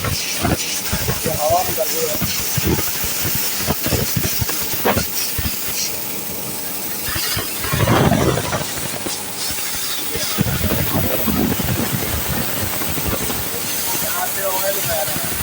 हवा में कर दो। यहाँ से ऑयल बह रहा है।